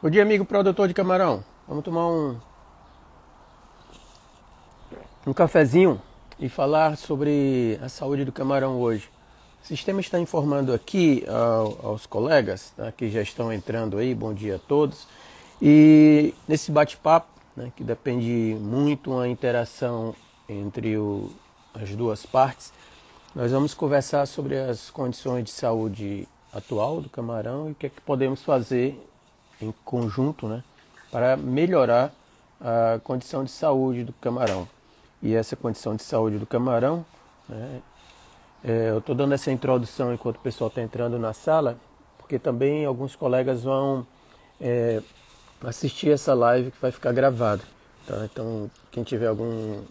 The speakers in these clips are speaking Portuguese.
Bom dia, amigo produtor de camarão. Vamos tomar um cafezinho e falar sobre a saúde do camarão hoje. O sistema está informando aqui aos colegas, tá, que já estão entrando aí, bom dia a todos. E nesse bate-papo, né, que depende muito da interação entre as duas partes, nós vamos conversar sobre as condições de saúde atual do camarão e o que é que podemos fazer em conjunto, né, para melhorar a condição de saúde do camarão. E essa condição de saúde do camarão, né, eu estou dando essa introdução enquanto o pessoal está entrando na sala, porque também alguns colegas vão é, assistir essa live que vai ficar gravada. Tá? Então, quem tiver algum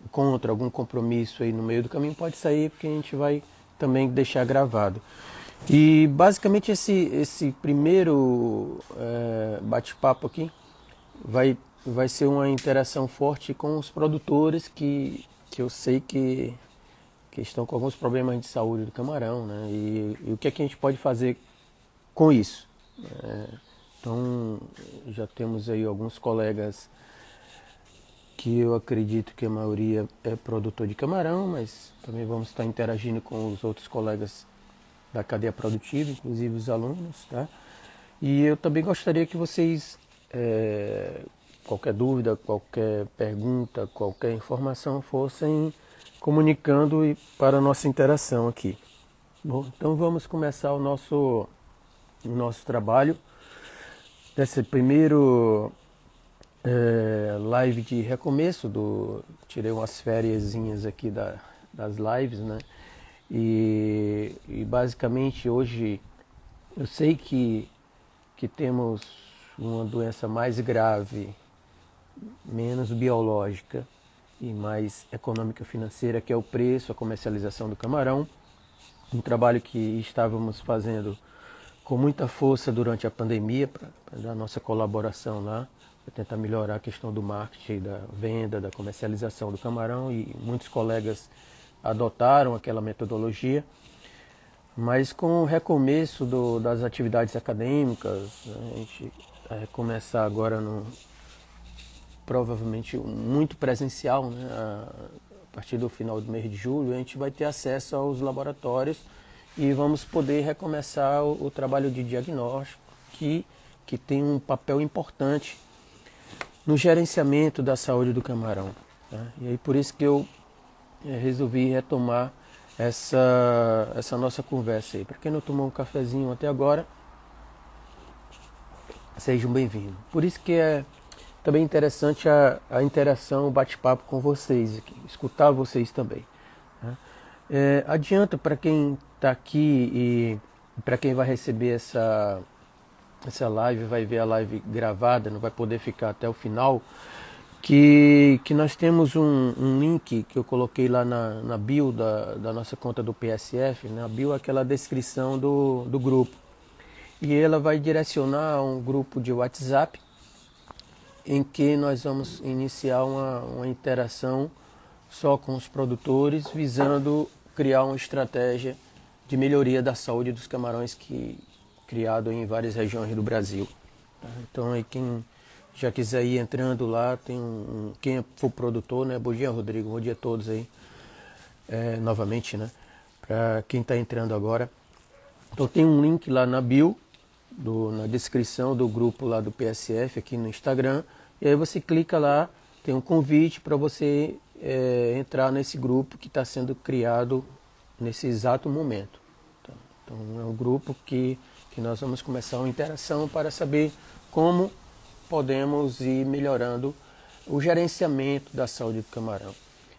encontro, algum compromisso aí no meio do caminho pode sair, porque a gente vai também deixar gravado. E basicamente esse primeiro bate-papo aqui vai ser uma interação forte com os produtores que eu sei que estão com alguns problemas de saúde do camarão, né? E o que é que a gente pode fazer com isso? Então já temos aí alguns colegas que eu acredito que a maioria é produtor de camarão, mas também vamos estar interagindo com os outros colegas da cadeia produtiva, inclusive os alunos, tá? E eu também gostaria que vocês, qualquer dúvida, qualquer pergunta, qualquer informação, fossem comunicando para a nossa interação aqui. Bom, então vamos começar o nosso trabalho. Nesse primeiro live de recomeço, tirei umas fériasinhas aqui das lives, né? E basicamente hoje eu sei que temos uma doença mais grave, menos biológica e mais econômica financeira, que é o preço, a comercialização do camarão. Um trabalho que estávamos fazendo com muita força durante a pandemia, para dar nossa colaboração lá, para tentar melhorar a questão do marketing, da venda, da comercialização do camarão, e muitos colegas adotaram aquela metodologia. Mas com o recomeço das atividades acadêmicas, né, a gente vai começar agora provavelmente muito presencial, né, a partir do final do mês de julho, a gente vai ter acesso aos laboratórios e vamos poder recomeçar o trabalho de diagnóstico que tem um papel importante no gerenciamento da saúde do camarão. Tá? E aí por isso que eu resolvi retomar essa nossa conversa aí. Para quem não tomou um cafezinho até agora, sejam bem-vindos. Por isso que é também interessante a interação, o bate-papo com vocês aqui, escutar vocês também. Né? Adianta para quem está aqui e para quem vai receber essa live, vai ver a live gravada, não vai poder ficar até o final, que nós temos um link que eu coloquei lá na bio da nossa conta do PSF. Na bio é aquela descrição do grupo. E ela vai direcionar a um grupo de WhatsApp em que nós vamos iniciar uma interação só com os produtores, visando criar uma estratégia de melhoria da saúde dos camarões criado em várias regiões do Brasil. Então aí quem já quiser ir entrando lá, tem quem for produtor, né? Bom dia, Rodrigo, bom dia a todos aí, novamente, né? Para quem está entrando agora. Então tem um link lá na bio, na descrição do grupo lá do PSF, aqui no Instagram, e aí você clica lá, tem um convite para você entrar nesse grupo que está sendo criado nesse exato momento. Tá? Então é um grupo que nós vamos começar uma interação para saber como podemos ir melhorando o gerenciamento da saúde do camarão.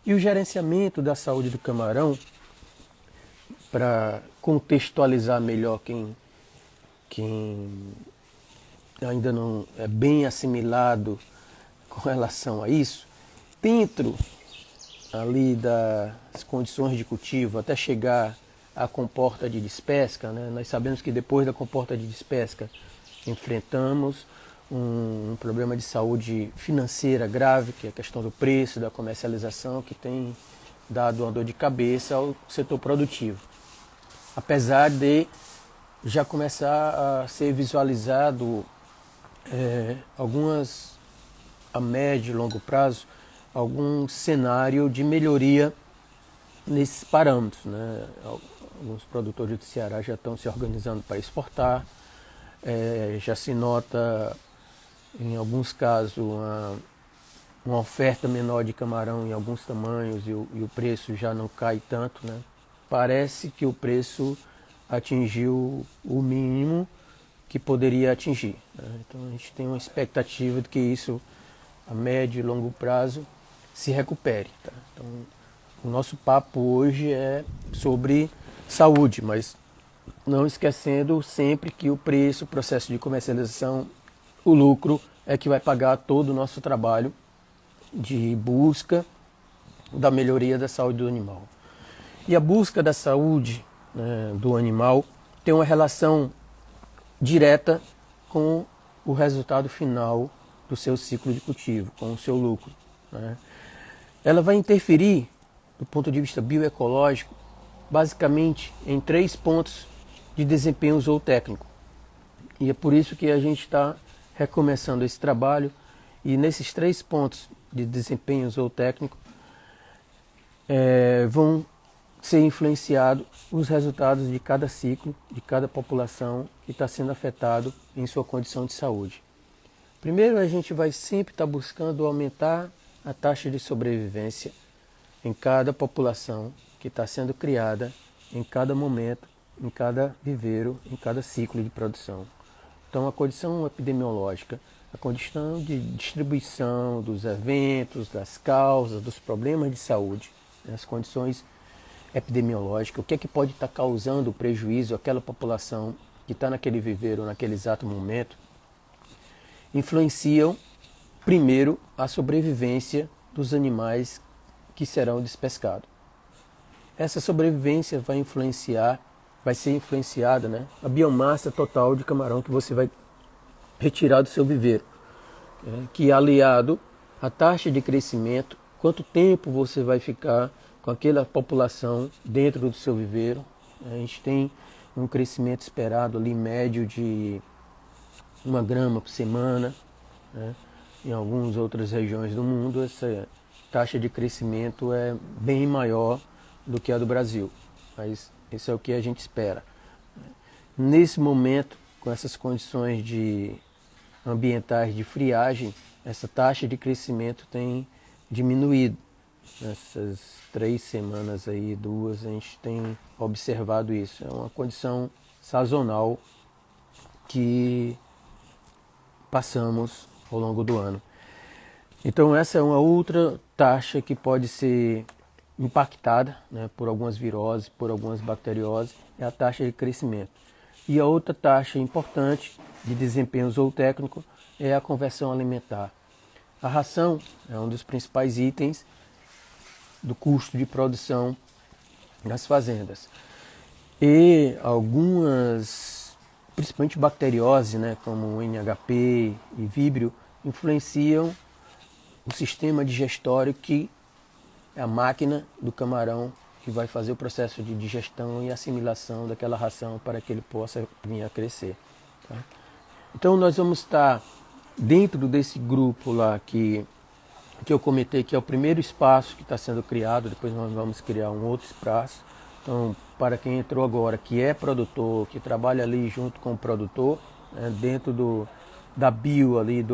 E o gerenciamento da saúde do camarão, para contextualizar melhor quem ainda não é bem assimilado com relação a isso, dentro ali das condições de cultivo, até chegar à comporta de despesca, né? Nós sabemos que depois da comporta de despesca enfrentamos um problema de saúde financeira grave, que é a questão do preço, da comercialização, que tem dado uma dor de cabeça ao setor produtivo. Apesar de já começar a ser visualizado algumas, a médio e longo prazo, algum cenário de melhoria nesses parâmetros, né? Alguns produtores do Ceará já estão se organizando para exportar, já se nota em alguns casos uma oferta menor de camarão em alguns tamanhos e o preço já não cai tanto, né? Parece que o preço atingiu o mínimo que poderia atingir, né? Então a gente tem uma expectativa de que isso a médio e longo prazo se recupere, tá? Então o nosso papo hoje é sobre saúde, mas não esquecendo sempre que o preço, o processo de comercialização, o lucro é que vai pagar todo o nosso trabalho de busca da melhoria da saúde do animal. E a busca da saúde, né, do animal tem uma relação direta com o resultado final do seu ciclo de cultivo, com o seu lucro, né? Ela vai interferir, do ponto de vista bioecológico, basicamente em 3 pontos de desempenho zootécnico. E é por isso que a gente está recomeçando esse trabalho, e nesses 3 pontos de desempenho zootécnico vão ser influenciados os resultados de cada ciclo, de cada população que está sendo afetado em sua condição de saúde. Primeiro, a gente vai sempre estar buscando aumentar a taxa de sobrevivência em cada população que está sendo criada, em cada momento, em cada viveiro, em cada ciclo de produção. Então, a condição epidemiológica, a condição de distribuição dos eventos, das causas, dos problemas de saúde, as condições epidemiológicas, o que é que pode estar causando prejuízo àquela população que está naquele viveiro, naquele exato momento, influenciam primeiro a sobrevivência dos animais que serão despescados. Essa sobrevivência vai ser influenciada, né, a biomassa total de camarão que você vai retirar do seu viveiro, que é aliado à taxa de crescimento, quanto tempo você vai ficar com aquela população dentro do seu viveiro. A gente tem um crescimento esperado ali médio de 1 grama por semana, né? Em algumas outras regiões do mundo essa taxa de crescimento é bem maior do que a do Brasil, mas isso é o que a gente espera. Nesse momento, com essas condições ambientais de friagem, essa taxa de crescimento tem diminuído. Nessas 3 semanas aí, 2, a gente tem observado isso. É uma condição sazonal que passamos ao longo do ano. Então essa é uma outra taxa que pode ser impactada, né, por algumas viroses, por algumas bacterioses, é a taxa de crescimento. E a outra taxa importante de desempenho zootécnico é a conversão alimentar. A ração é um dos principais itens do custo de produção nas fazendas. E algumas, principalmente bacteriose, né, como o NHP e víbrio, influenciam o sistema digestório, que é a máquina do camarão que vai fazer o processo de digestão e assimilação daquela ração para que ele possa vir a crescer, tá? Então nós vamos estar dentro desse grupo lá que eu comentei, que é o primeiro espaço que está sendo criado. Depois nós vamos criar um outro espaço. Então, para quem entrou agora, que é produtor, que trabalha ali junto com o produtor, né, dentro da bio ali,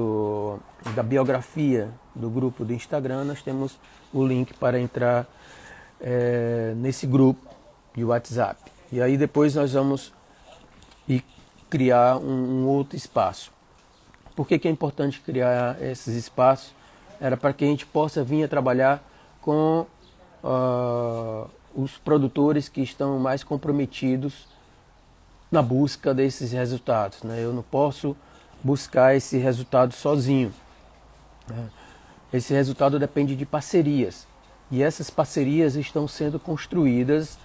da biografia do grupo do Instagram, nós temos o link para entrar nesse grupo de WhatsApp. E aí depois nós vamos criar um outro espaço. Por que é importante criar esses espaços? Era para que a gente possa vir a trabalhar com os produtores que estão mais comprometidos na busca desses resultados, né? Eu não posso buscar esse resultado sozinho, né? Esse resultado depende de parcerias, e essas parcerias estão sendo construídas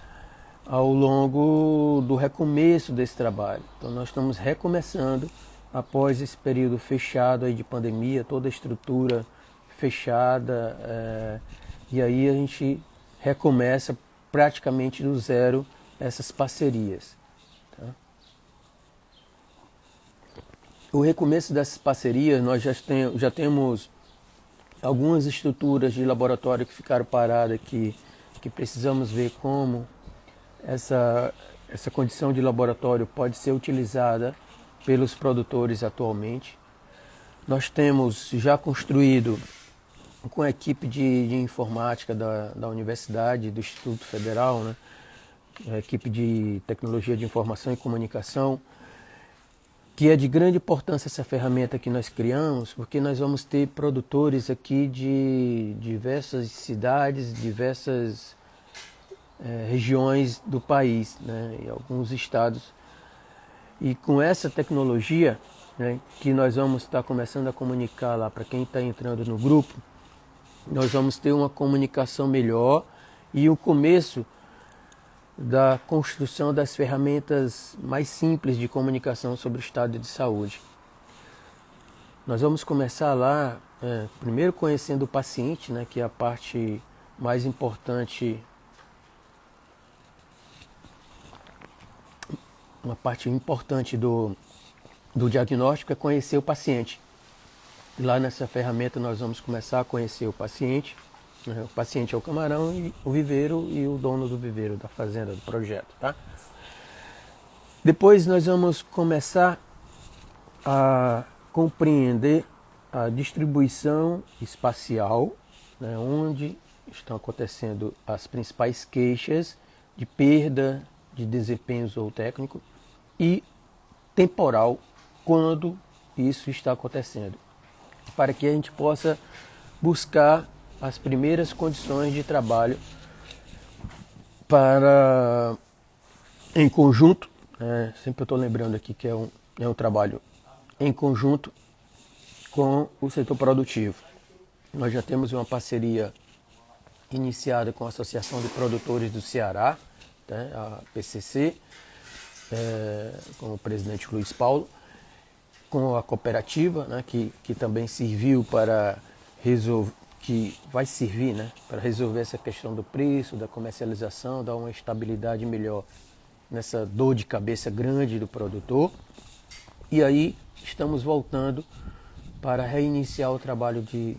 ao longo do recomeço desse trabalho. Então nós estamos recomeçando após esse período fechado aí de pandemia, toda a estrutura fechada, e aí a gente recomeça praticamente do zero essas parcerias, tá? o recomeço dessas parcerias, nós já temos algumas estruturas de laboratório que ficaram paradas aqui, que precisamos ver como essa condição de laboratório pode ser utilizada pelos produtores atualmente. Nós temos já construído com a equipe de informática da universidade, do Instituto Federal, né, a equipe de tecnologia de informação e comunicação, que é de grande importância essa ferramenta que nós criamos, porque nós vamos ter produtores aqui de diversas cidades, diversas regiões do país, né, e alguns estados. E com essa tecnologia, né, que nós vamos estar começando a comunicar lá para quem está entrando no grupo, nós vamos ter uma comunicação melhor e o começo da construção das ferramentas mais simples de comunicação sobre o estado de saúde. Nós vamos começar lá, primeiro conhecendo o paciente, né, que é a parte mais importante, uma parte importante do diagnóstico é conhecer o paciente. E lá nessa ferramenta nós vamos começar a conhecer o paciente. O paciente é o camarão, e o viveiro e o dono do viveiro, da fazenda, do projeto, tá? Depois nós vamos começar a compreender a distribuição espacial, né, onde estão acontecendo as principais queixas de perda de desempenho zootécnico e temporal, quando isso está acontecendo, para que a gente possa buscar as primeiras condições de trabalho para, em conjunto, sempre eu estou lembrando aqui que é um trabalho em conjunto com o setor produtivo. Nós já temos uma parceria iniciada com a Associação de Produtores do Ceará, né, a PCC, com o presidente Luiz Paulo, com a cooperativa, né, que também serviu para resolver, que vai servir, né, para resolver essa questão do preço, da comercialização, dar uma estabilidade melhor nessa dor de cabeça grande do produtor. E aí estamos voltando para reiniciar o trabalho de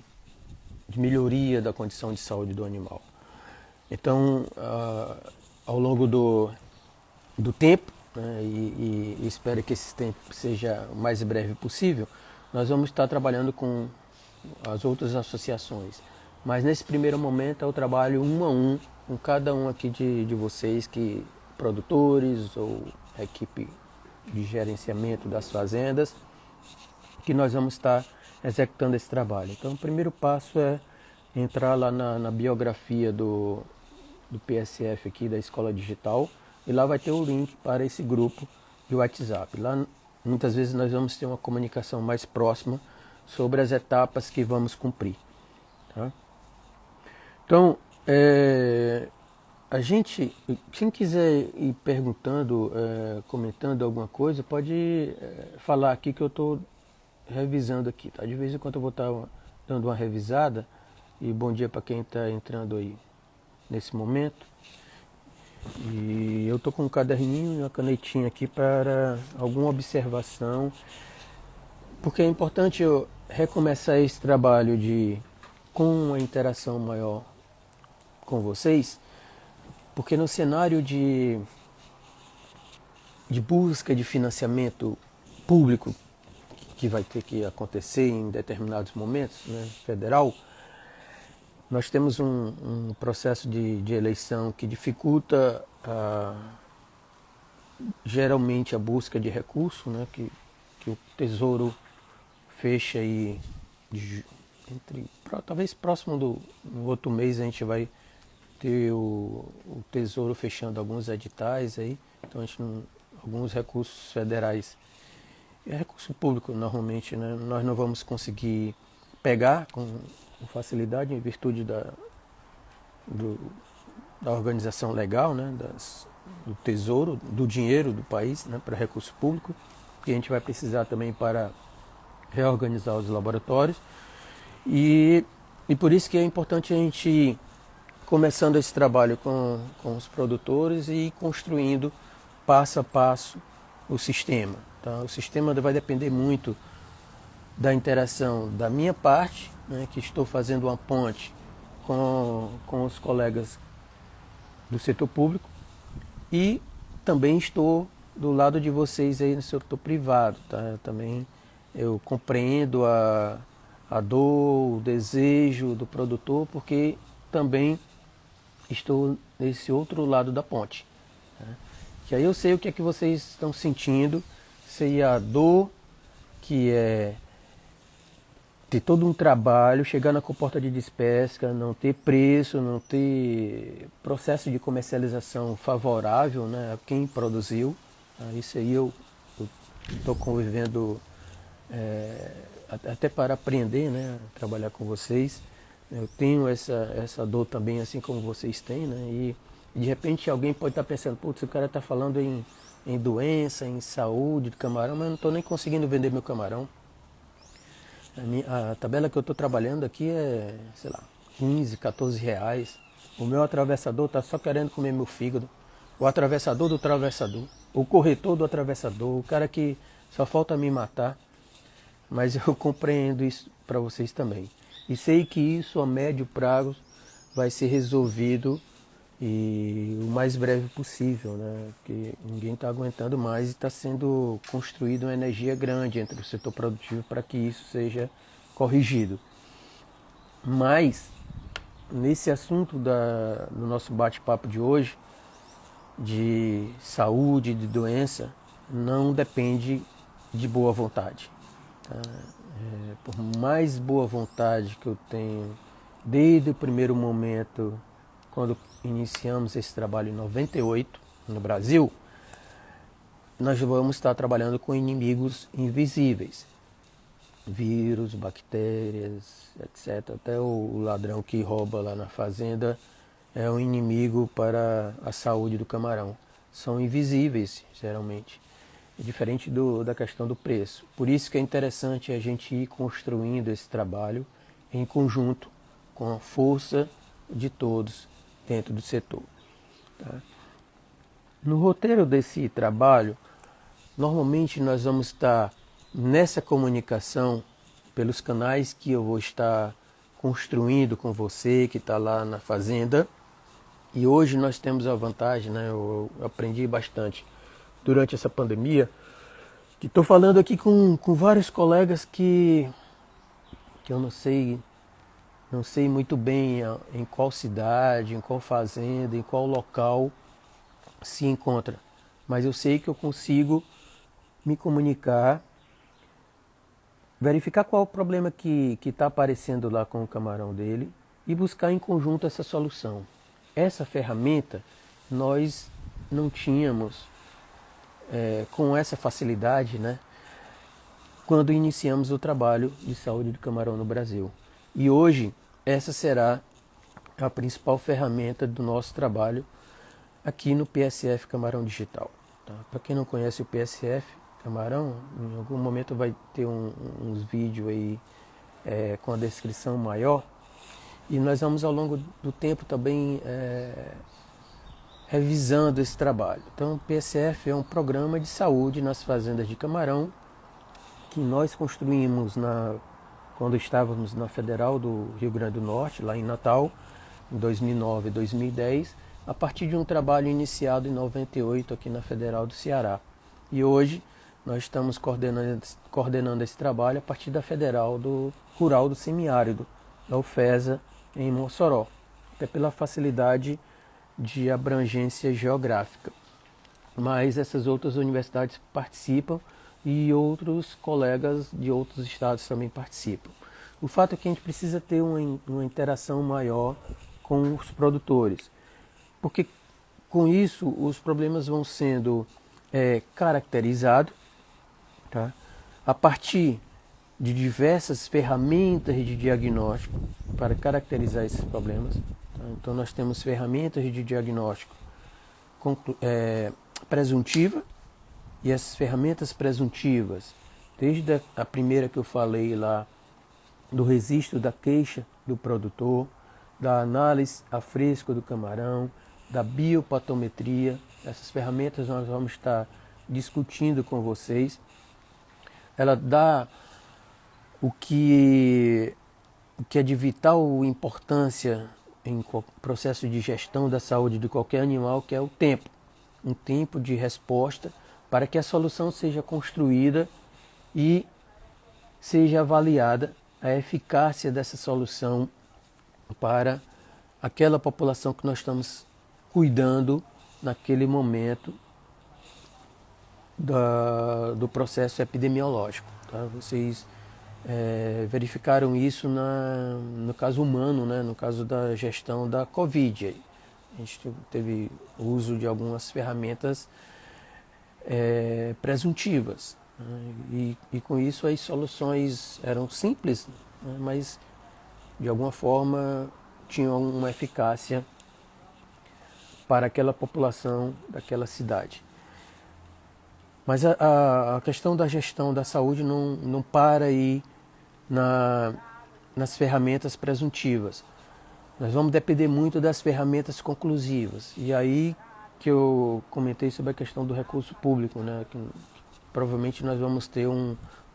melhoria da condição de saúde do animal. Então, ao longo do tempo, né, e espero que esse tempo seja o mais breve possível, nós vamos estar trabalhando com as outras associações. Mas nesse primeiro momento é o trabalho um a um com cada um aqui de vocês, que produtores ou equipe de gerenciamento das fazendas, que nós vamos estar executando esse trabalho. Então o primeiro passo é entrar lá na biografia do PSF aqui, da Escola Digital, e lá vai ter o link para esse grupo de WhatsApp. Lá muitas vezes nós vamos ter uma comunicação mais próxima sobre as etapas que vamos cumprir. Tá? Então, a gente, quem quiser ir perguntando, comentando alguma coisa, pode falar aqui que eu estou revisando aqui. Tá? De vez em quando eu vou estar dando uma revisada. E bom dia para quem está entrando aí nesse momento. E eu estou com um caderninho e uma canetinha aqui para alguma observação, porque é importante eu recomeçar esse trabalho com uma interação maior com vocês, porque no cenário de busca de financiamento público que vai ter que acontecer em determinados momentos, né, federal, nós temos um processo de eleição que dificulta geralmente a busca de recurso, né, que o Tesouro fecha aí, talvez próximo no outro mês a gente vai ter o Tesouro fechando alguns editais aí, então alguns recursos federais, é recurso público normalmente, né, nós não vamos conseguir pegar com facilidade em virtude da organização legal, né, do Tesouro, do dinheiro do país, né, para recurso público, que a gente vai precisar também para reorganizar os laboratórios. E por isso que é importante a gente ir começando esse trabalho com os produtores e ir construindo passo a passo o sistema. Tá? O sistema vai depender muito da interação da minha parte, né, que estou fazendo uma ponte com os colegas do setor público, e também estou do lado de vocês aí no setor privado. Tá? Também eu compreendo a dor, o desejo do produtor, porque também estou nesse outro lado da ponte. Né? Que aí eu sei o que é que vocês estão sentindo, sei a dor que é ter todo um trabalho, chegar na comporta de despesca, não ter preço, não ter processo de comercialização favorável, né, a quem produziu. Isso aí eu estou convivendo até para aprender, né, a trabalhar com vocês. Eu tenho essa dor também, assim como vocês têm, né, e de repente alguém pode estar pensando, putz, o cara está falando em doença, em saúde do camarão, mas eu não estou nem conseguindo vender meu camarão. A tabela que eu estou trabalhando aqui é, sei lá, 15, 14 reais. O meu atravessador está só querendo comer meu fígado. O atravessador do atravessador. O corretor do atravessador. O cara que só falta me matar. Mas eu compreendo isso para vocês também. E sei que isso a médio prazo vai ser resolvido e o mais breve possível, né? Porque ninguém está aguentando mais e está sendo construída uma energia grande entre o setor produtivo para que isso seja corrigido. Mas, nesse assunto do nosso bate-papo de hoje, de saúde, de doença, não depende de boa vontade. Tá? Por mais boa vontade que eu tenho, desde o primeiro momento, quando iniciamos esse trabalho em 98 no Brasil, nós vamos estar trabalhando com inimigos invisíveis. Vírus, bactérias, etc. Até o ladrão que rouba lá na fazenda é um inimigo para a saúde do camarão. São invisíveis, geralmente. É diferente da questão do preço. Por isso que é interessante a gente ir construindo esse trabalho em conjunto, com a força de todos dentro do setor. Tá? No roteiro desse trabalho, normalmente nós vamos estar nessa comunicação pelos canais que eu vou estar construindo com você que está lá na fazenda. E hoje nós temos a vantagem, né? Eu aprendi bastante durante essa pandemia, que estou falando aqui com vários colegas que eu não sei muito bem em qual cidade, em qual fazenda, em qual local se encontra. Mas eu sei que eu consigo me comunicar, verificar qual é o problema que está aparecendo lá com o camarão dele e buscar em conjunto essa solução. Essa ferramenta nós não tínhamos com essa facilidade, né, quando iniciamos o trabalho de saúde do camarão no Brasil. E hoje essa será a principal ferramenta do nosso trabalho aqui no PSF Camarão Digital. Tá? Para quem não conhece o PSF Camarão, em algum momento vai ter uns vídeos aí com a descrição maior. E nós vamos ao longo do tempo também revisando esse trabalho. Então o PSF é um programa de saúde nas fazendas de camarão que nós construímos quando estávamos na Federal do Rio Grande do Norte, lá em Natal, em 2009 e 2010, a partir de um trabalho iniciado em 98 aqui na Federal do Ceará. E hoje nós estamos coordenando esse trabalho a partir da Federal Rural do Semiárido, da UFESA, em Mossoró, até pela facilidade de abrangência geográfica. Mas essas outras universidades participam e outros colegas de outros estados também participam. O fato é que a gente precisa ter uma interação maior com os produtores, porque com isso os problemas vão sendo caracterizados, tá? A partir de diversas ferramentas de diagnóstico para caracterizar esses problemas. Tá? Então nós temos ferramentas de diagnóstico presuntiva, e essas ferramentas presuntivas, desde a primeira que eu falei lá, do registro da queixa do produtor, da análise a fresco do camarão, da biopatometria, essas ferramentas nós vamos estar discutindo com vocês ela dá o que é de vital importância em processo de gestão da saúde de qualquer animal, que é o tempo. Um tempo de resposta para que a solução seja construída e seja avaliada a eficácia dessa solução para aquela população que nós estamos cuidando naquele momento do processo epidemiológico. Tá? Vocês verificaram isso no caso humano, né? No caso da gestão da Covid. A gente teve uso de algumas ferramentas presuntivas, né? E com isso as soluções eram simples, né? Mas de alguma forma tinham uma eficácia para aquela população daquela cidade. Mas a questão da gestão da saúde não para aí nas ferramentas presuntivas. Nós vamos depender muito das ferramentas conclusivas. E aí que eu comentei sobre a questão do recurso público, né? Que provavelmente nós vamos ter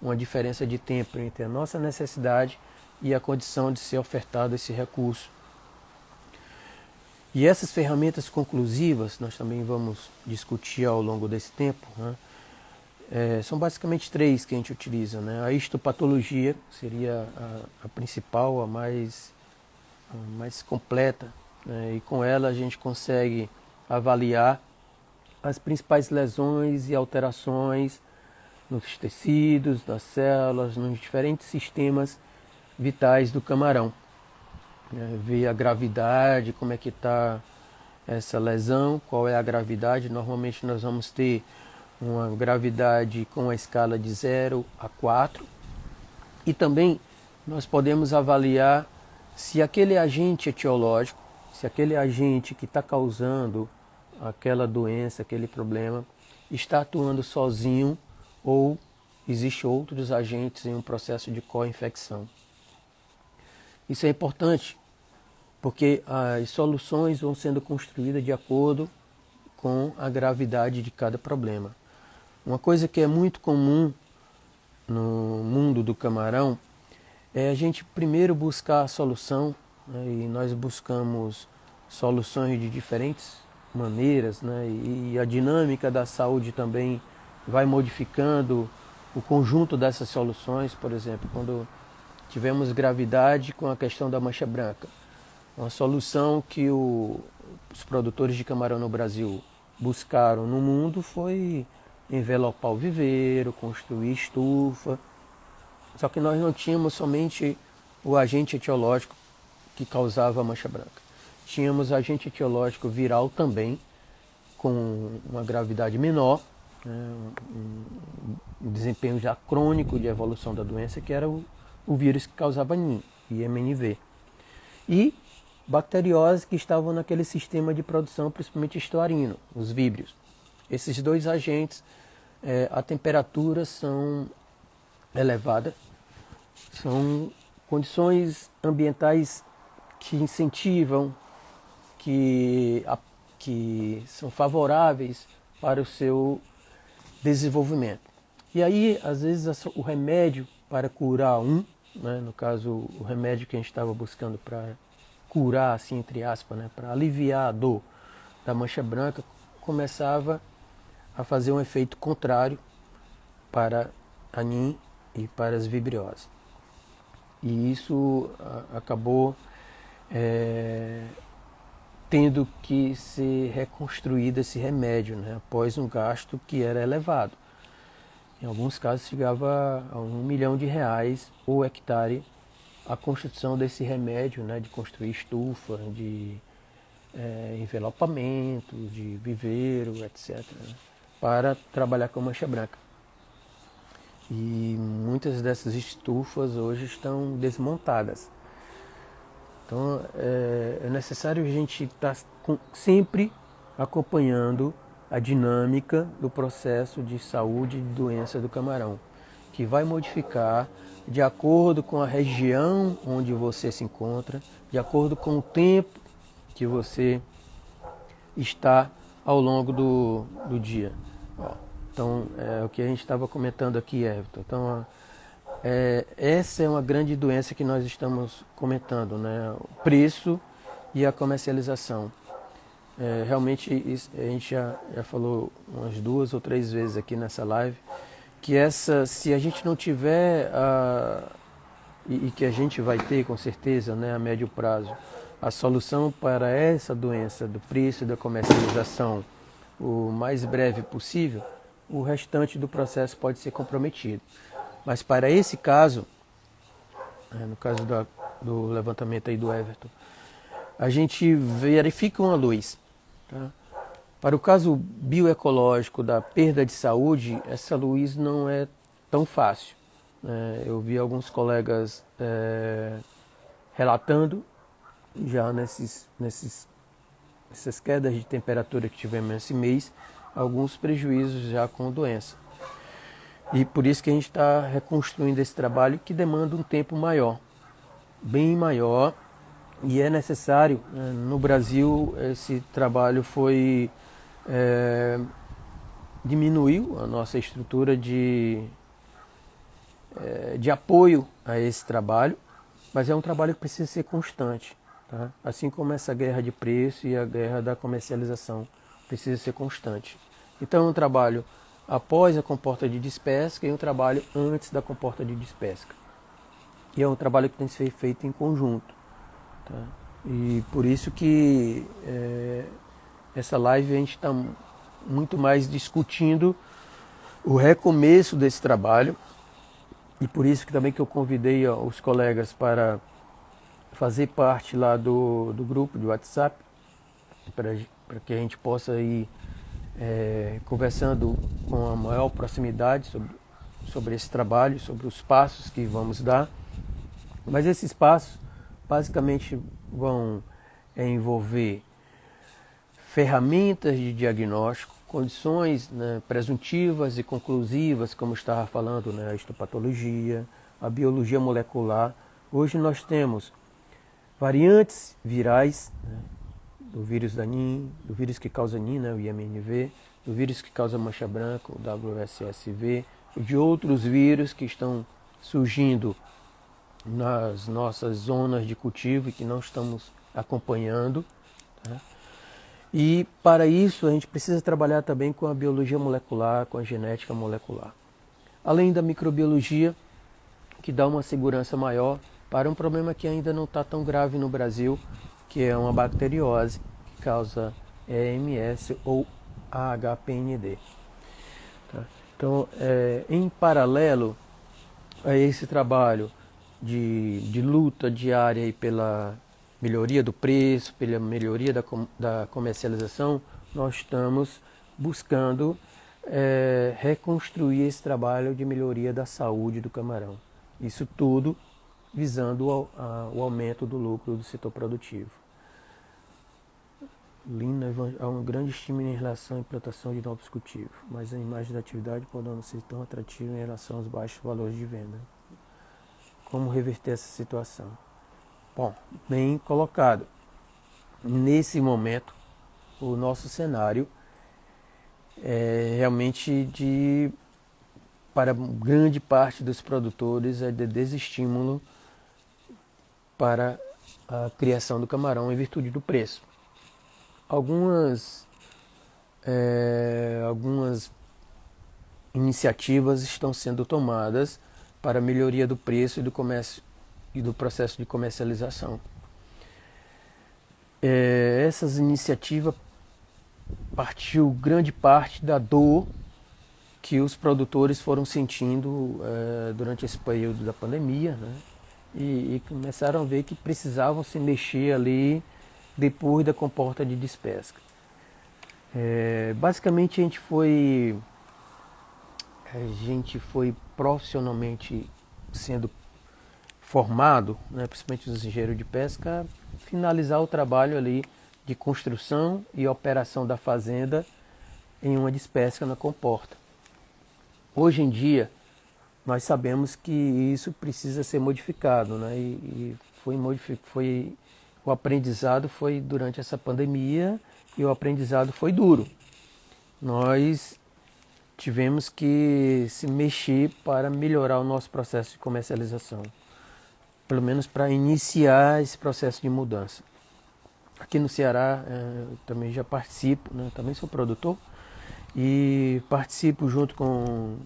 uma diferença de tempo entre a nossa necessidade e a condição de ser ofertado esse recurso. E essas ferramentas conclusivas, nós também vamos discutir ao longo desse tempo, né? São basicamente 3 que a gente utiliza, né? A histopatologia seria a principal, a mais completa, né? E com ela a gente consegue avaliar as principais lesões e alterações nos tecidos, nas células, nos diferentes sistemas vitais do camarão. Ver a gravidade, como é que está essa lesão, qual é a gravidade. Normalmente nós vamos ter uma gravidade com a escala de 0 a 4. E também nós podemos avaliar se aquele agente etiológico, se aquele agente que está causando aquela doença, aquele problema, está atuando sozinho ou existem outros agentes em um processo de co-infecção. Isso é importante porque as soluções vão sendo construídas de acordo com a gravidade de cada problema. Uma coisa que é muito comum no mundo do camarão é a gente primeiro buscar a solução, né? E nós buscamos soluções de diferentes maneiras, né? E a dinâmica da saúde também vai modificando o conjunto dessas soluções. Por exemplo, quando tivemos gravidade com a questão da mancha branca, uma solução que os produtores de camarão no Brasil buscaram no mundo foi envelopar o viveiro, construir estufa. Só que nós não tínhamos somente o agente etiológico que causava a mancha branca. Tínhamos agente etiológico viral também, com uma gravidade menor, né, um desempenho já crônico de evolução da doença, que era o vírus que causava NIM e MNV. E bacterioses que estavam naquele sistema de produção, principalmente histoarino, os víbrios. Esses 2 agentes, a temperatura são elevada, são condições ambientais que incentivam, que são favoráveis para o seu desenvolvimento. E aí, às vezes, o remédio para curar né, no caso, o remédio que a gente estava buscando para curar, assim, entre aspas, né, para aliviar a dor da mancha branca, começava a fazer um efeito contrário para a NIM e para as vibrioses. E isso acabou tendo que ser reconstruído esse remédio, né, após um gasto que era elevado. Em alguns casos chegava a R$1 milhão por hectare a construção desse remédio, né, de construir estufa, de envelopamento, de viveiro, etc., né, para trabalhar com mancha branca. E muitas dessas estufas hoje estão desmontadas. Então é necessário a gente estar sempre acompanhando a dinâmica do processo de saúde e de doença do camarão, que vai modificar de acordo com a região onde você se encontra, de acordo com o tempo que você está ao longo do dia. Ó, Então, o que a gente estava comentando aqui, Everton. Então, essa é uma grande doença que nós estamos comentando, né? O preço e a comercialização. Realmente, a gente já falou umas 2 ou 3 vezes aqui nessa live, que se a gente não tiver, e que a gente vai ter com certeza, né, a médio prazo, a solução para essa doença do preço e da comercialização o mais breve possível, o restante do processo pode ser comprometido. Mas para esse caso, no caso do levantamento aí do Everton, a gente verifica uma luz. Tá? Para o caso bioecológico da perda de saúde, essa luz não é tão fácil. Eu vi alguns colegas relatando já nessas quedas de temperatura que tivemos esse mês, alguns prejuízos já com doença. E por isso que a gente está reconstruindo esse trabalho que demanda um tempo maior, bem maior, e é necessário. No Brasil, esse trabalho diminuiu a nossa estrutura de apoio a esse trabalho, mas é um trabalho que precisa ser constante. Tá? Assim como essa guerra de preço e a guerra da comercialização precisa ser constante. Então é um trabalho após a comporta de despesca e um trabalho antes da comporta de despesca. E é um trabalho que tem que ser feito em conjunto. Tá? E por isso que essa live a gente está muito mais discutindo o recomeço desse trabalho. E por isso que também que eu convidei os colegas para fazer parte lá do grupo de WhatsApp, para que a gente possa ir conversando com a maior proximidade sobre esse trabalho, sobre os passos que vamos dar. Mas esses passos basicamente vão envolver ferramentas de diagnóstico, condições, né, presuntivas e conclusivas, como estava falando, né, a histopatologia, a biologia molecular. Hoje nós temos variantes virais, né, do vírus da NIM, do vírus que causa NIM, né, o IMNV, do vírus que causa mancha branca, o WSSV, e de outros vírus que estão surgindo nas nossas zonas de cultivo e que não estamos acompanhando. Tá? E para isso a gente precisa trabalhar também com a biologia molecular, com a genética molecular. Além da microbiologia, que dá uma segurança maior para um problema que ainda não está tão grave no Brasil, que é uma bacteriose que causa EMS ou AHPND. Tá? Então, em paralelo a esse trabalho de luta diária aí pela melhoria do preço, pela melhoria da comercialização, nós estamos buscando reconstruir esse trabalho de melhoria da saúde do camarão. Isso tudo visando o aumento do lucro do setor produtivo. Lina, há um grande estímulo em relação à implantação de novos cultivos, mas a imagem da atividade pode não ser tão atrativa em relação aos baixos valores de venda. Como reverter essa situação? Bom, bem colocado. Nesse momento, o nosso cenário é realmente para grande parte dos produtores, é de desestímulo para a criação do camarão em virtude do preço. Algumas iniciativas estão sendo tomadas para a melhoria do preço e do comércio e do processo de comercialização. Essas iniciativas partiu grande parte da dor que os produtores foram sentindo durante esse período da pandemia, né? E começaram a ver que precisavam se mexer ali depois da comporta de despesca. Basicamente a gente foi profissionalmente sendo formado, né, principalmente os engenheiros de pesca, finalizar o trabalho ali de construção e operação da fazenda em uma despesca na comporta. Hoje em dia, nós sabemos que isso precisa ser modificado, né? O aprendizado foi durante essa pandemia e o aprendizado foi duro. Nós tivemos que se mexer para melhorar o nosso processo de comercialização, pelo menos para iniciar esse processo de mudança. Aqui no Ceará eu também já participo, né? Também sou produtor e participo junto com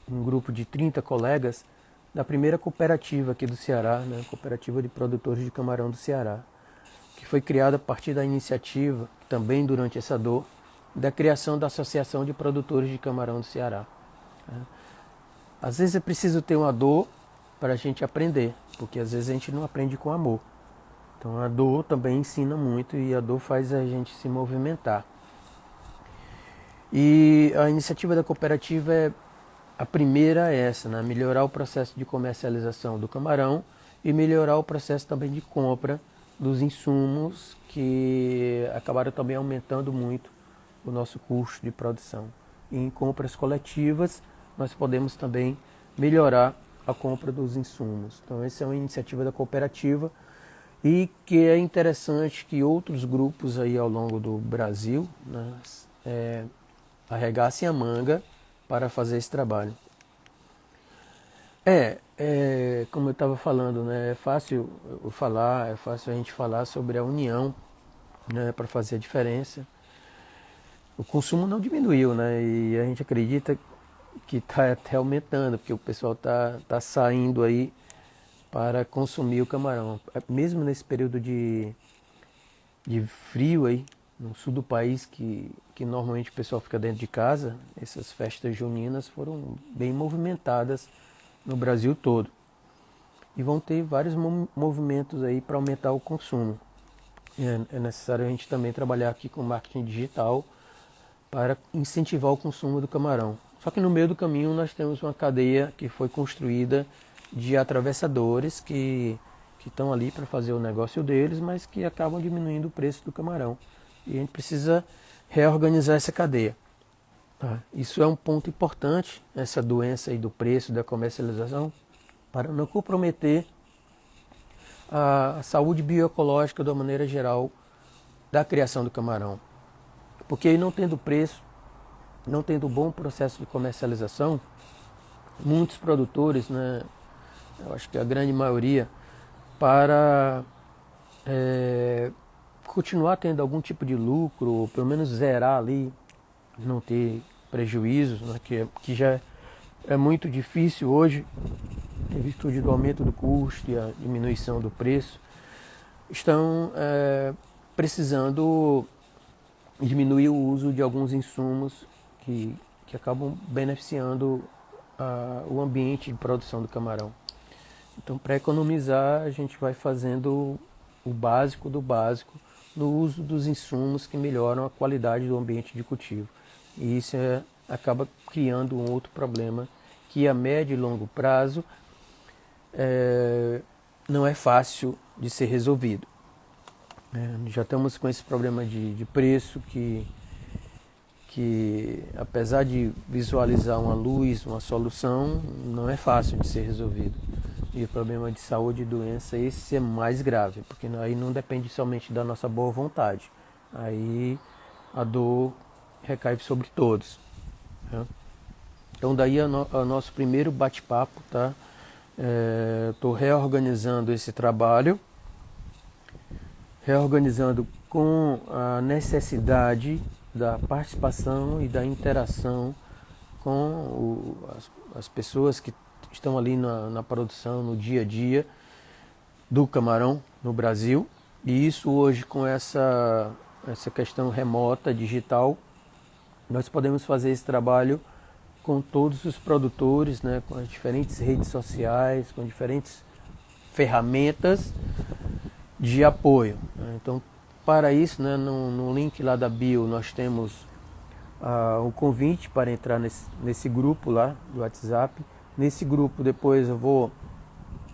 um grupo de 30 colegas da primeira cooperativa aqui do Ceará, né? Cooperativa de Produtores de Camarão do Ceará, que foi criada a partir da iniciativa, também durante essa dor, da criação da Associação de Produtores de Camarão do Ceará. Às vezes é preciso ter uma dor para a gente aprender, porque às vezes a gente não aprende com amor. Então a dor também ensina muito e a dor faz a gente se movimentar. E a iniciativa da cooperativa a primeira é essa, né? Melhorar o processo de comercialização do camarão e melhorar o processo também de compra dos insumos que acabaram também aumentando muito o nosso custo de produção. E em compras coletivas nós podemos também melhorar a compra dos insumos. Então essa é uma iniciativa da cooperativa e que é interessante que outros grupos aí ao longo do Brasil, né, arregassem a manga para fazer esse trabalho. Como eu estava falando, né, é fácil eu falar, é fácil a gente falar sobre a união, né, para fazer a diferença. O consumo não diminuiu, né, e a gente acredita que está até aumentando, porque o pessoal tá saindo aí para consumir o camarão. Mesmo nesse período de frio aí, no sul do país, que normalmente o pessoal fica dentro de casa, essas festas juninas foram bem movimentadas no Brasil todo. E vão ter vários movimentos aí para aumentar o consumo. É necessário a gente também trabalhar aqui com marketing digital para incentivar o consumo do camarão. Só que no meio do caminho nós temos uma cadeia que foi construída de atravessadores que estão ali para fazer o negócio deles, mas que acabam diminuindo o preço do camarão. E a gente precisa reorganizar essa cadeia. Tá? Isso é um ponto importante, essa doença aí do preço, da comercialização, para não comprometer a saúde bioecológica de uma maneira geral da criação do camarão. Porque aí não tendo preço, não tendo bom processo de comercialização, muitos produtores, né, eu acho que a grande maioria, para continuar tendo algum tipo de lucro, ou pelo menos zerar ali, não ter prejuízos, né, que já é muito difícil hoje, em virtude do aumento do custo e a diminuição do preço, estão precisando diminuir o uso de alguns insumos que acabam beneficiando o ambiente de produção do camarão. Então, para economizar, a gente vai fazendo o básico do básico no uso dos insumos que melhoram a qualidade do ambiente de cultivo. E isso acaba criando um outro problema que a médio e longo prazo não é fácil de ser resolvido. Já estamos com esse problema de preço que apesar de visualizar uma luz, uma solução, não é fácil de ser resolvido. E o problema de saúde e doença, esse é mais grave, porque aí não depende somente da nossa boa vontade. Aí a dor recai sobre todos. Tá? Então daí o nosso primeiro bate-papo, tá? Estou reorganizando esse trabalho, reorganizando com a necessidade da participação e da interação com as pessoas que estão ali na produção, no dia a dia do camarão no Brasil. E isso hoje, com essa questão remota, digital, nós podemos fazer esse trabalho com todos os produtores, né, com as diferentes redes sociais, com diferentes ferramentas de apoio. Então, para isso, né, no link lá da bio, nós temos o convite para entrar nesse grupo lá do WhatsApp. Nesse grupo, depois eu vou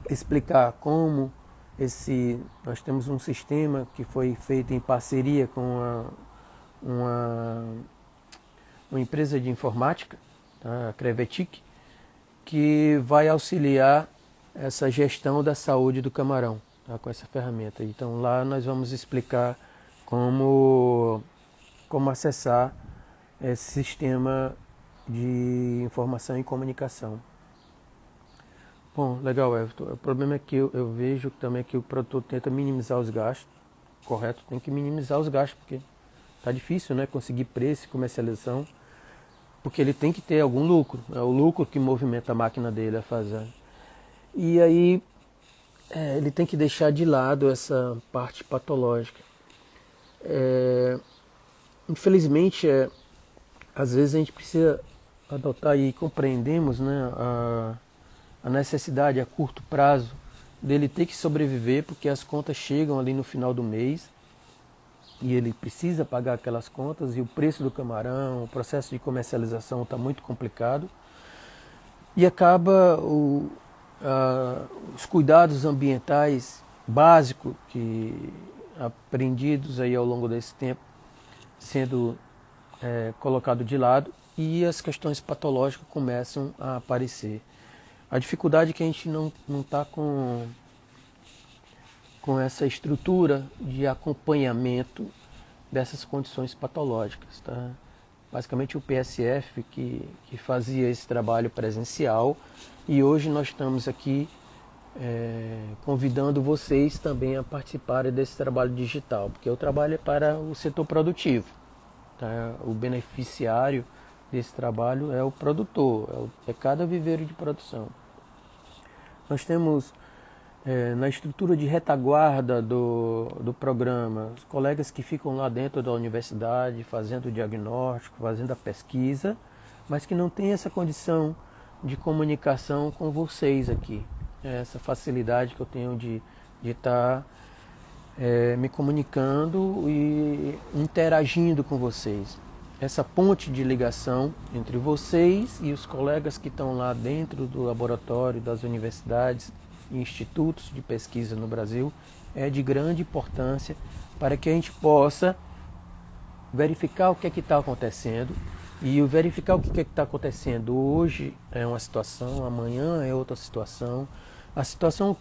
explicar como nós temos um sistema que foi feito em parceria com uma empresa de informática, tá, a Crevetic, que vai auxiliar essa gestão da saúde do camarão, tá, com essa ferramenta. Então lá nós vamos explicar como acessar esse sistema de informação e comunicação. Bom, legal, Everton. O problema é que eu vejo também que o produtor tenta minimizar os gastos, correto? Tem que minimizar os gastos, porque tá difícil, né? Conseguir preço e comercialização, porque ele tem que ter algum lucro. É o lucro que movimenta a máquina dele a fazer. E aí ele tem que deixar de lado essa parte patológica. Infelizmente, às vezes a gente precisa adotar e compreendemos, né, a necessidade a curto prazo dele ter que sobreviver, porque as contas chegam ali no final do mês e ele precisa pagar aquelas contas, e o preço do camarão, o processo de comercialização está muito complicado, e acaba os cuidados ambientais básicos que aprendidos aí ao longo desse tempo sendo colocado de lado, e as questões patológicas começam a aparecer. A dificuldade é que a gente não está com essa estrutura de acompanhamento dessas condições patológicas. Tá? Basicamente o PSF que fazia esse trabalho presencial, e hoje nós estamos aqui convidando vocês também a participarem desse trabalho digital, porque o trabalho é para o setor produtivo. Tá? O beneficiário desse trabalho é o produtor, é cada viveiro de produção. Nós temos na estrutura de retaguarda do programa os colegas que ficam lá dentro da universidade fazendo o diagnóstico, fazendo a pesquisa, mas que não tem essa condição de comunicação com vocês aqui. Essa facilidade que eu tenho de estar me comunicando e interagindo com vocês. Essa ponte de ligação entre vocês e os colegas que estão lá dentro do laboratório, das universidades e institutos de pesquisa no Brasil é de grande importância para que a gente possa verificar o que é que está acontecendo. E o verificar o que é que está acontecendo hoje é uma situação, amanhã é outra situação. A situação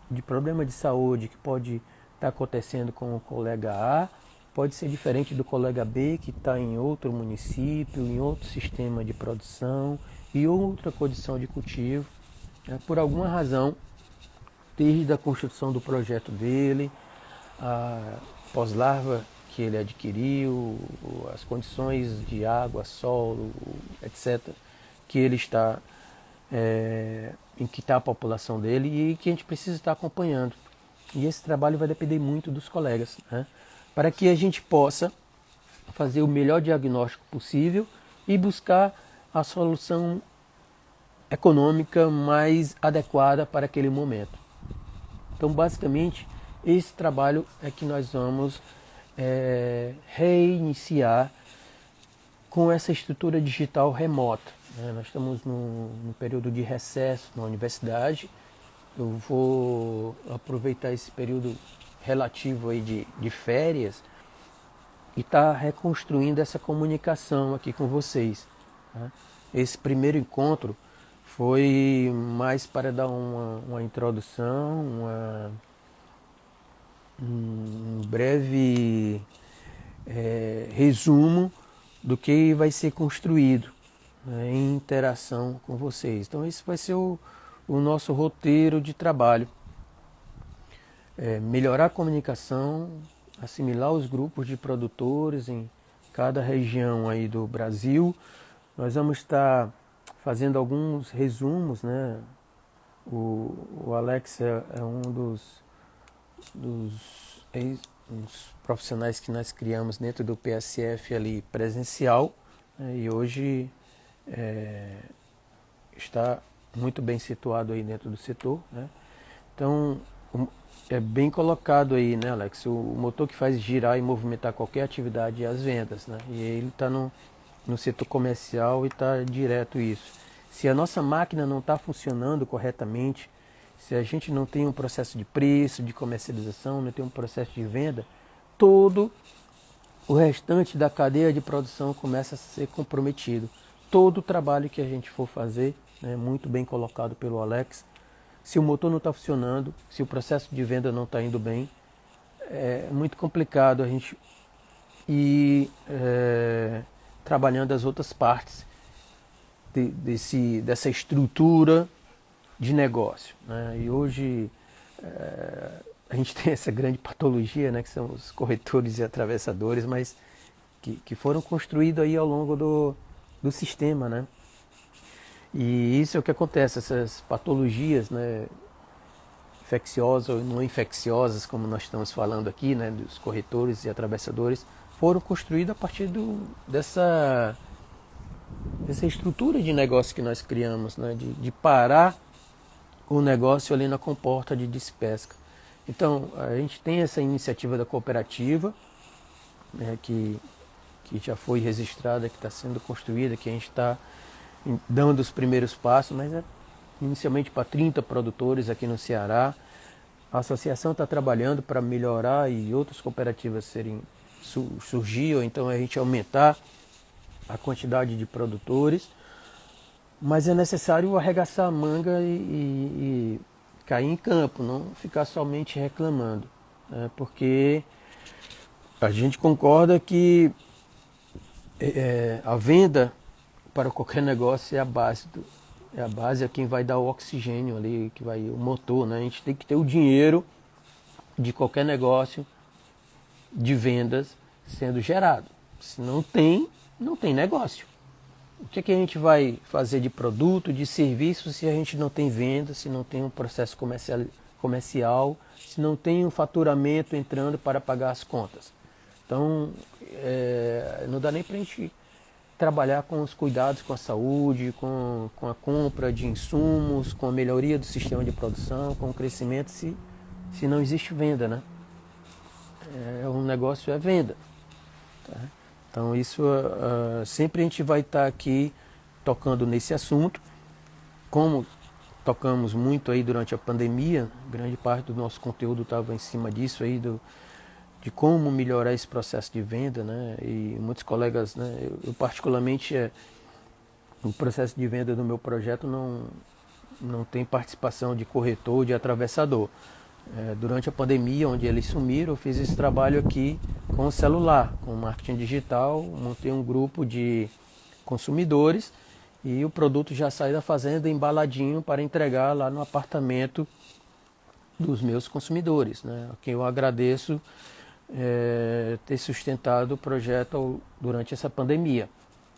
de problema de saúde que pode estar acontecendo com o colega A pode ser diferente do colega B que está em outro município, em outro sistema de produção e outra condição de cultivo. Por alguma razão, desde a construção do projeto dele, a pós-larva que ele adquiriu, as condições de água, solo, etc., que ele está, em que está a população dele e que a gente precisa estar acompanhando. E esse trabalho vai depender muito dos colegas, né? Para que a gente possa fazer o melhor diagnóstico possível e buscar a solução econômica mais adequada para aquele momento. Então, basicamente, esse trabalho é que nós vamos reiniciar com essa estrutura digital remota. Né? Nós estamos num período de recesso na universidade. Eu vou aproveitar esse período relativo aí de férias e estar reconstruindo essa comunicação aqui com vocês. Tá? Esse primeiro encontro foi mais para dar uma introdução, um breve resumo do que vai ser construído, né, em interação com vocês. Então esse vai ser o nosso roteiro de trabalho. Melhorar a comunicação, assimilar os grupos de produtores em cada região aí do Brasil. Nós vamos estar fazendo alguns resumos, né? O Alex é um dos profissionais que nós criamos dentro do PSF ali presencial, né? E hoje está muito bem situado aí dentro do setor, né? Então é bem colocado aí, né, Alex? O motor que faz girar e movimentar qualquer atividade é as vendas, né? E ele está no setor comercial e está direto isso. Se a nossa máquina não está funcionando corretamente, se a gente não tem um processo de preço, de comercialização, não tem um processo de venda, todo o restante da cadeia de produção começa a ser comprometido. Todo o trabalho que a gente for fazer, né, muito bem colocado pelo Alex, se o motor não está funcionando, se o processo de venda não está indo bem, é muito complicado a gente ir trabalhando as outras partes dessa estrutura de negócio, né? E hoje a gente tem essa grande patologia, né, que são os corretores e atravessadores, mas que foram construídos aí ao longo do sistema, né? E isso é o que acontece, essas patologias, né, infecciosas ou não infecciosas, como nós estamos falando aqui, né, dos corretores e atravessadores, foram construídos a partir dessa estrutura de negócio que nós criamos, né, de parar o negócio ali na comporta de despesca. Então, a gente tem essa iniciativa da cooperativa, né, que já foi registrada, que está sendo construída, que a gente está dando os primeiros passos, mas é inicialmente para 30 produtores aqui no Ceará. A associação está trabalhando para melhorar e outras cooperativas surgir, ou então a gente aumentar a quantidade de produtores, mas é necessário arregaçar a manga e cair em campo, não ficar somente reclamando, né? Porque a gente concorda que a venda para qualquer negócio é a base é quem vai dar o oxigênio ali, que vai o motor, né? A gente tem que ter o dinheiro de qualquer negócio de vendas sendo gerado. Se não tem, não tem negócio. O que a gente vai fazer de produto, de serviço, se a gente não tem venda, se não tem um processo comercial, se não tem um faturamento entrando para pagar as contas? Então, não dá nem para a gente trabalhar com os cuidados com a saúde, com a compra de insumos, com a melhoria do sistema de produção, com o crescimento, se não existe venda, né? Um negócio é venda. Tá? Então isso sempre a gente vai estar aqui tocando nesse assunto, como tocamos muito aí durante a pandemia, grande parte do nosso conteúdo estava em cima disso aí, de como melhorar esse processo de venda, né? E muitos colegas, né? Eu particularmente, o processo de venda do meu projeto não tem participação de corretor, de atravessador. Durante a pandemia, onde eles sumiram, eu fiz esse trabalho aqui com o celular, com marketing digital, montei um grupo de consumidores e o produto já sai da fazenda embaladinho para entregar lá no apartamento dos meus consumidores, né? A quem eu agradeço ter sustentado o projeto durante essa pandemia.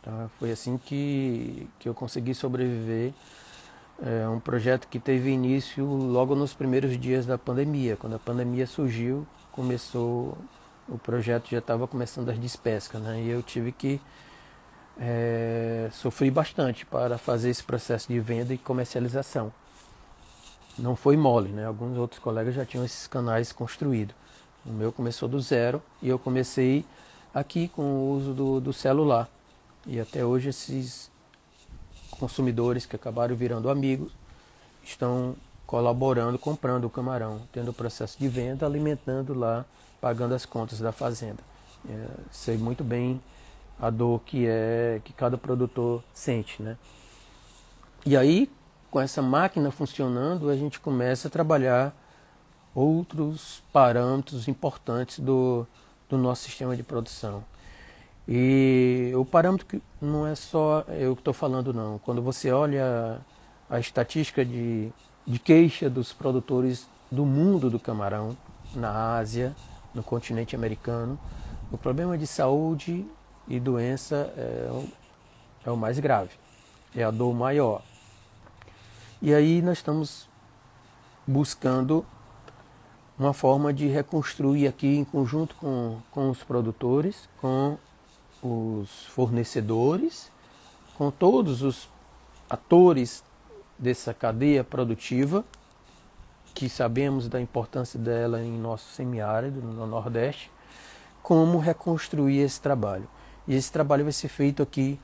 Tá? Foi assim que eu consegui sobreviver. Um projeto que teve início logo nos primeiros dias da pandemia. Quando a pandemia surgiu, o projeto já estava começando as despescas, né? E eu tive que sofrer bastante para fazer esse processo de venda e comercialização. Não foi mole, né? Alguns outros colegas já tinham esses canais construídos. O meu começou do zero e eu comecei aqui com o uso do celular. E até hoje esses consumidores que acabaram virando amigos estão colaborando, comprando o camarão, tendo o processo de venda, alimentando lá, pagando as contas da fazenda. Sei muito bem a dor que cada produtor sente, né? E aí, com essa máquina funcionando, a gente começa a trabalhar outros parâmetros importantes do nosso sistema de produção. E o parâmetro que não é só eu que estou falando, não. Quando você olha a estatística de queixa dos produtores do mundo do camarão, na Ásia, no continente americano, o problema de saúde e doença é o mais grave, é a dor maior. E aí nós estamos buscando uma forma de reconstruir aqui em conjunto com os produtores, com os fornecedores, com todos os atores dessa cadeia produtiva, que sabemos da importância dela em nosso semiárido, no Nordeste, como reconstruir esse trabalho. E esse trabalho vai ser feito aqui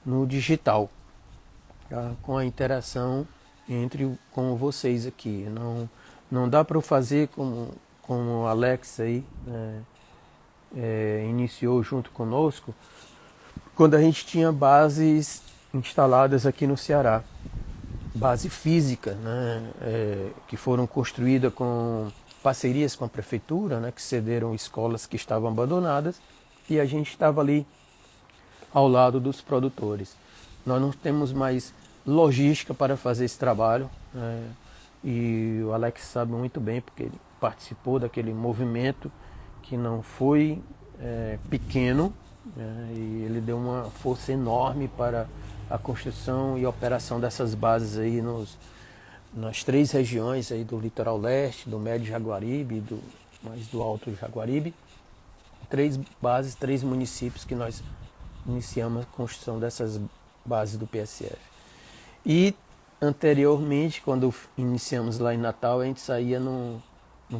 no digital, tá? Com a interação com vocês aqui. Não dá para eu fazer como o Alex aí, né, iniciou junto conosco, quando a gente tinha bases instaladas aqui no Ceará, base física, né, que foram construídas com parcerias com a prefeitura, né, que cederam escolas que estavam abandonadas, e a gente estava ali ao lado dos produtores. nós não temos mais logística para fazer esse trabalho, e o Alex sabe muito bem, porque ele participou daquele movimento que não foi pequeno, e ele deu uma força enorme para a construção e operação dessas bases aí nas 3 regiões aí do litoral leste, do Médio Jaguaribe, mais do Alto Jaguaribe. 3 bases, 3 municípios que nós iniciamos a construção dessas bases do PSF. E anteriormente, quando iniciamos lá em Natal, a gente saía no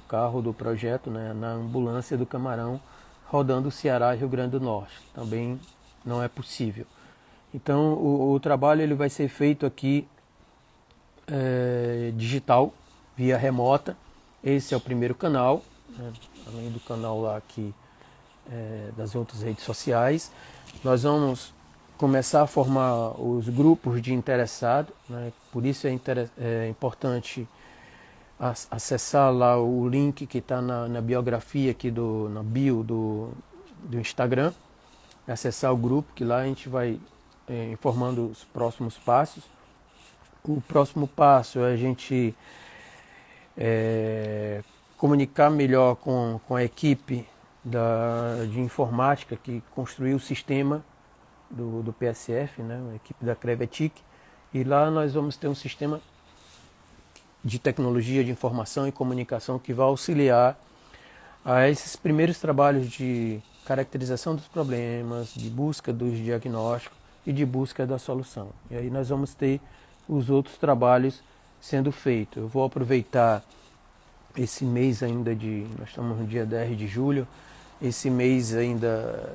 carro do projeto, né, na ambulância do Camarão, rodando o Ceará e Rio Grande do Norte. Também não é possível. Então o trabalho ele vai ser feito aqui digital, via remota. Esse é o primeiro canal, né, além do canal lá aqui das outras redes sociais. Nós vamos começar a formar os grupos de interessados, né? Por isso é importante acessar lá o link que está na biografia aqui na bio do Instagram, acessar o grupo, que lá a gente vai informando os próximos passos. O próximo passo é a gente comunicar melhor com a equipe de informática que construiu o sistema do PSF, né, a equipe da Crevetic, e lá nós vamos ter um sistema de tecnologia de informação e comunicação que vai auxiliar a esses primeiros trabalhos de caracterização dos problemas, de busca dos diagnósticos e de busca da solução. E aí nós vamos ter os outros trabalhos sendo feitos. Eu vou aproveitar esse mês ainda nós estamos no dia 10 de julho, esse mês ainda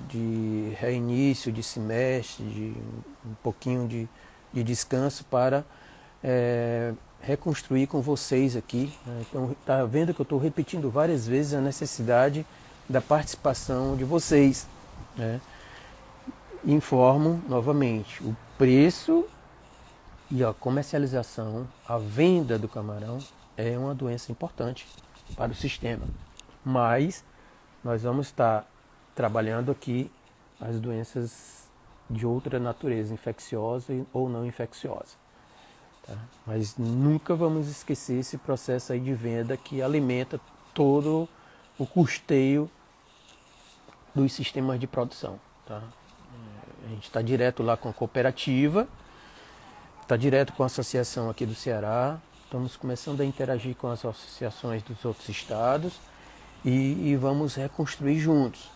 de reinício de semestre, de um pouquinho de descanso para reconstruir com vocês aqui. Então está vendo que eu estou repetindo várias vezes a necessidade da participação de vocês, né? Informo novamente, o preço e a comercialização, a venda do camarão é uma doença importante para o sistema, mas nós vamos estar trabalhando aqui as doenças de outra natureza, infecciosa ou não infecciosa. Tá? Mas nunca vamos esquecer esse processo aí de venda que alimenta todo o custeio dos sistemas de produção. Tá? A gente está direto lá com a cooperativa, está direto com a associação aqui do Ceará, estamos começando a interagir com as associações dos outros estados e vamos reconstruir juntos.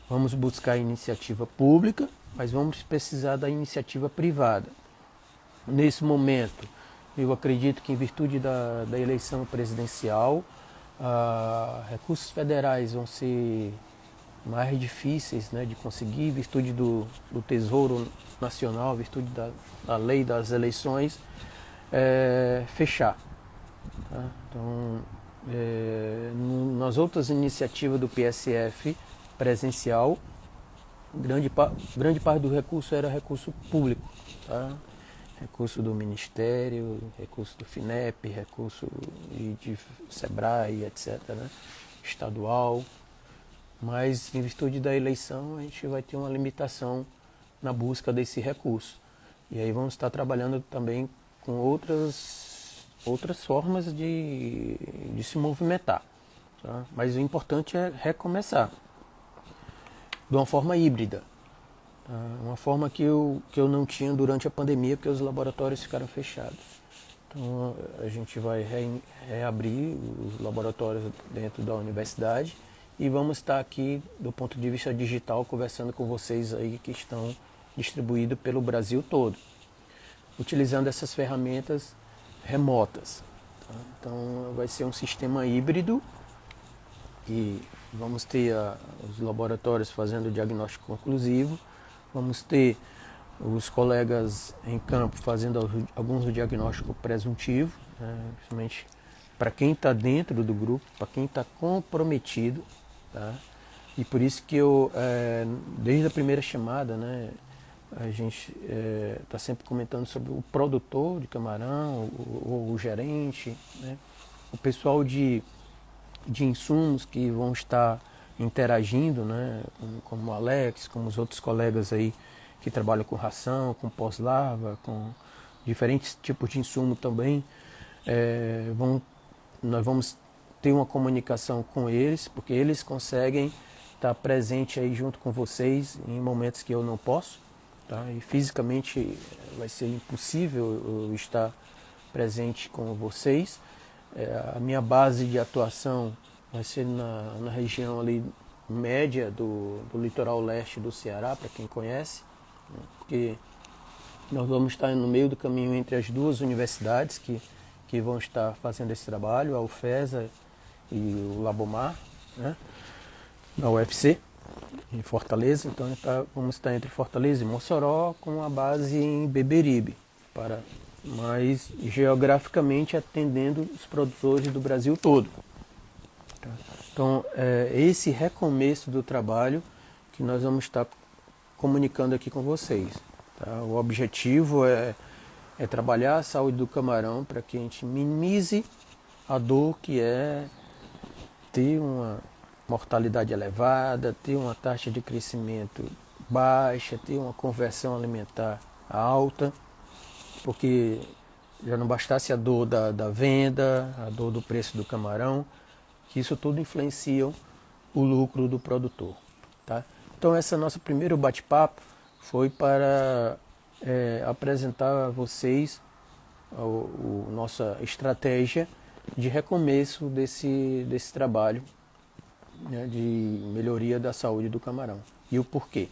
Vamos buscar a iniciativa pública, mas vamos precisar da iniciativa privada. Nesse momento, eu acredito que em virtude da eleição presidencial, recursos federais vão ser mais difíceis, né, de conseguir, em virtude do Tesouro Nacional, em virtude da lei das eleições, fechar. Tá? Então, nas outras iniciativas do PSF presencial, grande parte do recurso era recurso público, tá? Recurso do Ministério, recurso do FINEP, recurso de SEBRAE, etc., né? Estadual. Mas em virtude da eleição a gente vai ter uma limitação na busca desse recurso. E aí vamos estar trabalhando também com outras formas de se movimentar. Tá? Mas o importante é recomeçar de uma forma híbrida. Tá? Uma forma que eu não tinha durante a pandemia, porque os laboratórios ficaram fechados. Então a gente vai reabrir os laboratórios dentro da universidade e vamos estar aqui do ponto de vista digital conversando com vocês aí que estão distribuídos pelo Brasil todo, utilizando essas ferramentas remotas. Tá? Então vai ser um sistema híbrido e vamos ter os laboratórios fazendo o diagnóstico conclusivo, vamos ter os colegas em campo fazendo alguns diagnósticos presuntivos, né? Principalmente para quem está dentro do grupo, para quem está comprometido. Tá? E por isso que eu, desde a primeira chamada, né, a gente está sempre comentando sobre o produtor de camarão, o gerente, né, o pessoal de insumos que vão estar interagindo, né, como o Alex, como os outros colegas aí que trabalham com ração, com pós-larva, com diferentes tipos de insumo também. Nós vamos ter uma comunicação com eles, porque eles conseguem estar presente aí junto com vocês em momentos que eu não posso, tá? E fisicamente vai ser impossível eu estar presente com vocês. A minha base de atuação vai ser na região ali média do litoral leste do Ceará, para quem conhece, né? Porque nós vamos estar no meio do caminho entre as duas universidades que vão estar fazendo esse trabalho, a UFESA e o Labomar, né? Na UFC, em Fortaleza. Então vamos estar entre Fortaleza e Mossoró, com a base em Beberibe, mas geograficamente atendendo os produtores do Brasil todo. Tá? Então, esse recomeço do trabalho que nós vamos estar comunicando aqui com vocês. Tá? O objetivo é trabalhar a saúde do camarão para que a gente minimize a dor que é ter uma mortalidade elevada, ter uma taxa de crescimento baixa, ter uma conversão alimentar alta, porque já não bastasse a dor da venda, a dor do preço do camarão, que isso tudo influencia o lucro do produtor. Tá? Então esse nosso primeiro bate-papo foi para apresentar a vocês a nossa estratégia de recomeço desse trabalho, né, de melhoria da saúde do camarão e o porquê.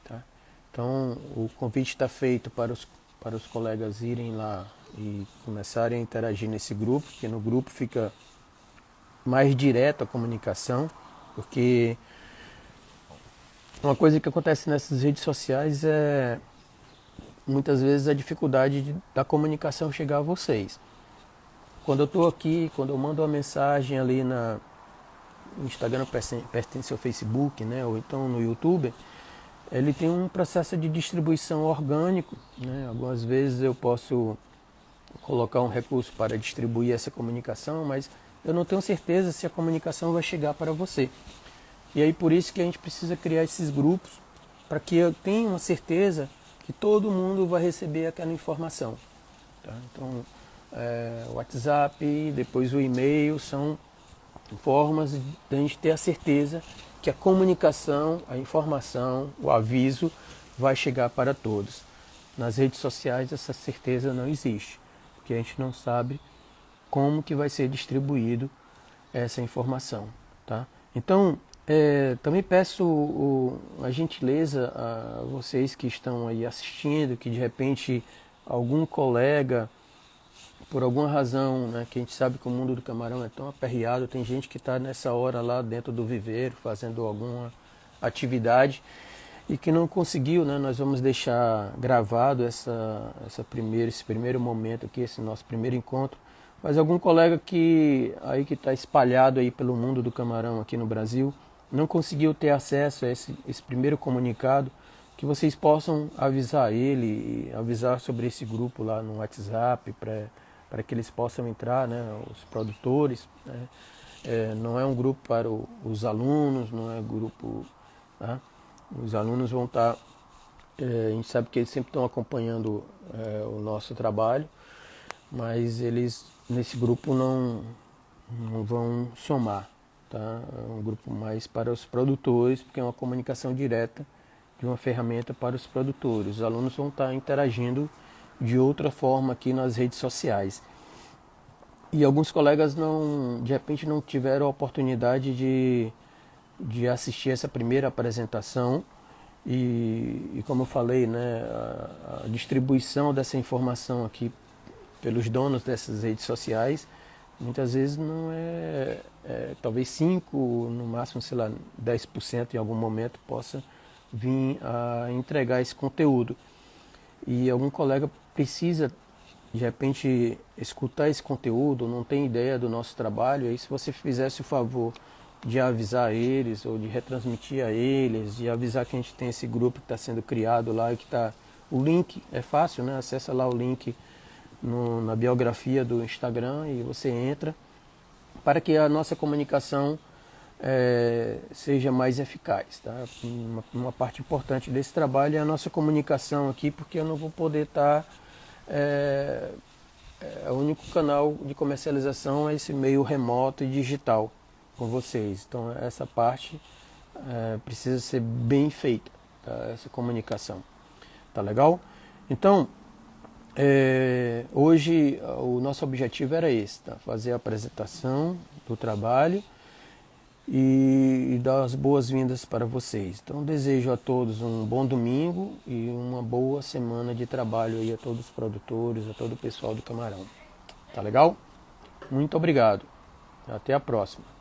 Tá? Então o convite está feito para os colegas irem lá e começarem a interagir nesse grupo, porque no grupo fica mais direto a comunicação, porque uma coisa que acontece nessas redes sociais é muitas vezes a dificuldade da comunicação chegar a vocês. Quando eu estou aqui, quando eu mando uma mensagem ali no Instagram, pertence ao Facebook, né, ou então no YouTube, ele tem um processo de distribuição orgânico, né? Algumas vezes eu posso colocar um recurso para distribuir essa comunicação, mas eu não tenho certeza se a comunicação vai chegar para você. E aí por isso que a gente precisa criar esses grupos, para que eu tenha uma certeza que todo mundo vai receber aquela informação. Tá? Então, o WhatsApp, depois o e-mail, são formas de a gente ter a certeza que a comunicação, a informação, o aviso vai chegar para todos. Nas redes sociais essa certeza não existe, porque a gente não sabe como que vai ser distribuído essa informação. Tá? Então, também peço a gentileza a vocês que estão aí assistindo, que de repente algum colega, por alguma razão, né, que a gente sabe que o mundo do camarão é tão aperreado, tem gente que está nessa hora lá dentro do viveiro fazendo alguma atividade e que não conseguiu, né, nós vamos deixar gravado esse primeiro momento aqui, esse nosso primeiro encontro. Mas algum colega que está espalhado aí pelo mundo do camarão aqui no Brasil não conseguiu ter acesso a esse primeiro comunicado, que vocês possam avisar ele, avisar sobre esse grupo lá no WhatsApp, para que eles possam entrar, né, os produtores. Né? Não é um grupo para os alunos, não é grupo... Tá? Os alunos vão estar... a gente sabe que eles sempre estão acompanhando o nosso trabalho, mas eles nesse grupo não vão somar. Tá? É um grupo mais para os produtores, porque é uma comunicação direta de uma ferramenta para os produtores. Os alunos vão estar interagindo de outra forma aqui nas redes sociais. E alguns colegas de repente não tiveram a oportunidade de assistir essa primeira apresentação e como eu falei, né, a distribuição dessa informação aqui pelos donos dessas redes sociais muitas vezes não talvez 5%, no máximo, sei lá, 10% em algum momento possa vir a entregar esse conteúdo. E algum colega precisa, de repente, escutar esse conteúdo, não tem ideia do nosso trabalho, e aí se você fizesse o favor de avisar eles, ou de retransmitir a eles, de avisar que a gente tem esse grupo que está sendo criado lá, e que está... O link é fácil, né? Acessa lá o link na biografia do Instagram e você entra, para que a nossa comunicação seja mais eficaz. Tá? Uma parte importante desse trabalho é a nossa comunicação aqui, porque eu não vou poder estar... o único canal de comercialização é esse meio remoto e digital com vocês. Então essa parte precisa ser bem feita, tá? Essa comunicação. Tá legal? Então, hoje o nosso objetivo era esse, tá? Fazer a apresentação do trabalho e dar as boas-vindas para vocês. Então desejo a todos um bom domingo e uma boa semana de trabalho aí a todos os produtores, a todo o pessoal do Camarão. Tá legal? Muito obrigado. Até a próxima.